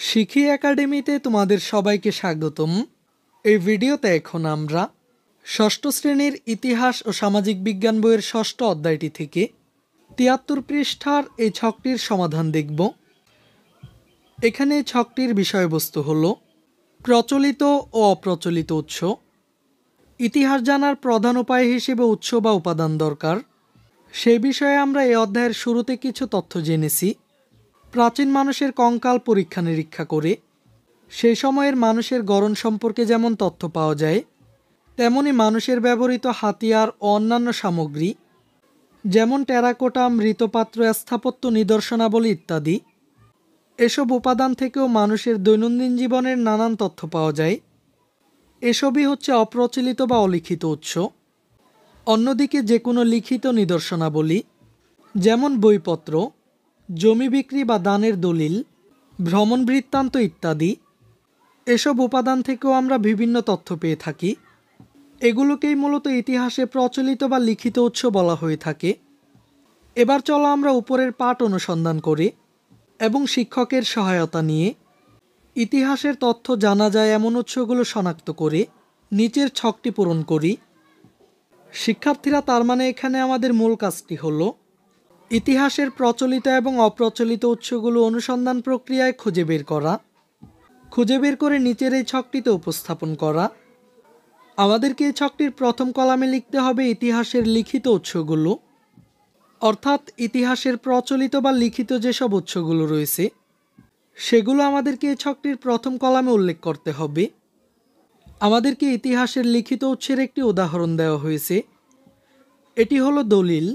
শিখি একাডেমিতে তোমাদের সবাইকে স্বাগতম। এই ভিডিওতে এখন আমরা ষষ্ঠ শ্রেণীর ইতিহাস ও সামাজিক বিজ্ঞান বইয়ের ষষ্ঠ অধ্যায়টি থেকে ৭৩ পৃষ্ঠার এই ছকটির সমাধান দেখব। এখানে ছকটির বিষয়বস্তু হল প্রচলিত ও অপ্রচলিত উৎস। ইতিহাস জানার প্রধান উপায় হিসেবে উৎস বা উপাদান দরকার। সেই বিষয়ে আমরা এই অধ্যায়ের শুরুতে কিছু তথ্য জেনেছি। প্রাচীন মানুষের কঙ্কাল পরীক্ষা নিরীক্ষা করে সেই সময়ের মানুষের গড়ন সম্পর্কে যেমন তথ্য পাওয়া যায়, তেমনি মানুষের ব্যবহৃত হাতিয়ার ও অন্যান্য সামগ্রী যেমন টেরাকোটা, মৃৎপাত্র, স্থাপত্য নিদর্শনাবলী ইত্যাদি, এসব উপাদান থেকেও মানুষের দৈনন্দিন জীবনের নানান তথ্য পাওয়া যায়। এসবই হচ্ছে অপ্রচলিত বা অলিখিত উৎস। অন্যদিকে যে কোনো লিখিত নিদর্শনাবলী যেমন বইপত্র, জমি বিক্রি বা দানের দলিল, ভ্রমণ বৃত্তান্ত ইত্যাদি, এসব উপাদান থেকেও আমরা বিভিন্ন তথ্য পেয়ে থাকি। এগুলোকেই মূলত ইতিহাসে প্রচলিত বা লিখিত উৎস বলা হয়ে থাকে। এবার চলো আমরা উপরের পাঠ অনুসন্ধান করি এবং শিক্ষকের সহায়তা নিয়ে ইতিহাসের তথ্য জানা যায় এমন উৎসগুলো শনাক্ত করে নিচের ছকটি পূরণ করি। শিক্ষার্থীরা, তার মানে এখানে আমাদের মূল কাজটি হলো ইতিহাসের প্রচলিত এবং অপ্রচলিত উৎসগুলো অনুসন্ধান প্রক্রিয়ায় খুঁজে বের করা, খুঁজে বের করে নিচের এই ছকটিতে উপস্থাপন করা। আমাদেরকে এই ছকটির প্রথম কলামে লিখতে হবে ইতিহাসের লিখিত উৎসগুলো, অর্থাৎ ইতিহাসের প্রচলিত বা লিখিত যেসব উৎসগুলো রয়েছে সেগুলো আমাদেরকে এই ছকটির প্রথম কলামে উল্লেখ করতে হবে। আমাদেরকে ইতিহাসের লিখিত উৎসের একটি উদাহরণ দেওয়া হয়েছে। এটি হলো দলিল।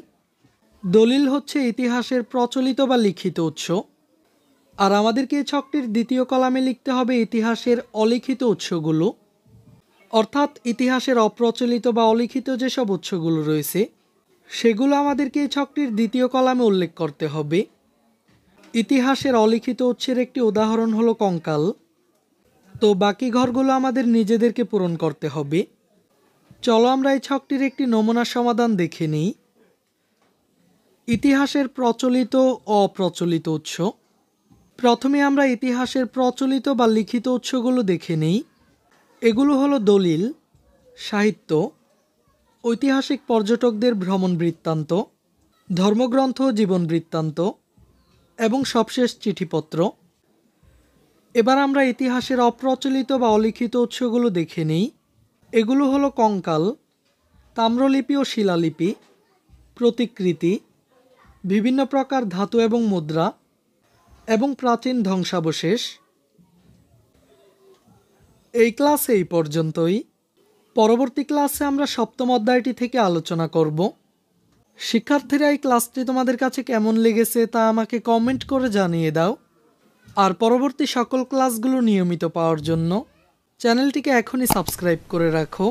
দলিল হচ্ছে ইতিহাসের প্রচলিত বা লিখিত উৎস। আর আমাদেরকে এই ছকটির দ্বিতীয় কলামে লিখতে হবে ইতিহাসের অলিখিত উৎসগুলো, অর্থাৎ ইতিহাসের অপ্রচলিত বা অলিখিত যেসব উৎসগুলো রয়েছে সেগুলো আমাদেরকে এই ছকটির দ্বিতীয় কলামে উল্লেখ করতে হবে। ইতিহাসের অলিখিত উৎসের একটি উদাহরণ হলো কঙ্কাল। তো বাকি ঘরগুলো আমাদের নিজেদেরকে পূরণ করতে হবে। চলো আমরা এই ছকটির একটি নমুনা সমাধান দেখে নিই। ইতিহাসের প্রচলিত ও অপ্রচলিত উৎস। প্রথমে আমরা ইতিহাসের প্রচলিত বা লিখিত উৎসগুলো দেখে নিই। এগুলো হলো দলিল, সাহিত্য, ঐতিহাসিক পর্যটকদের ভ্রমণ বৃত্তান্ত, ধর্মগ্রন্থ, জীবন বৃত্তান্ত এবং সবশেষ চিঠিপত্র। এবার আমরা ইতিহাসের অপ্রচলিত বা অলিখিত উৎসগুলো দেখে নিই। এগুলো হলো কঙ্কাল, তাম্রলিপি ও শিলালিপি, প্রতিকৃতি, বিভিন্ন প্রকার ধাতু এবং মুদ্রা এবং প্রাচীন ধ্বংসাবশেষ। এই ক্লাসে এই পর্যন্তই। পরবর্তী ক্লাসে আমরা সপ্তম অধ্যায়টি থেকে আলোচনা করব। শিক্ষার্থীরা, এই ক্লাসটি তোমাদের কাছে কেমন লেগেছে তা আমাকে কমেন্ট করে জানিয়ে দাও। আর পরবর্তী সকল ক্লাসগুলো নিয়মিত পাওয়ার জন্য চ্যানেলটিকে এখনই সাবস্ক্রাইব করে রাখো।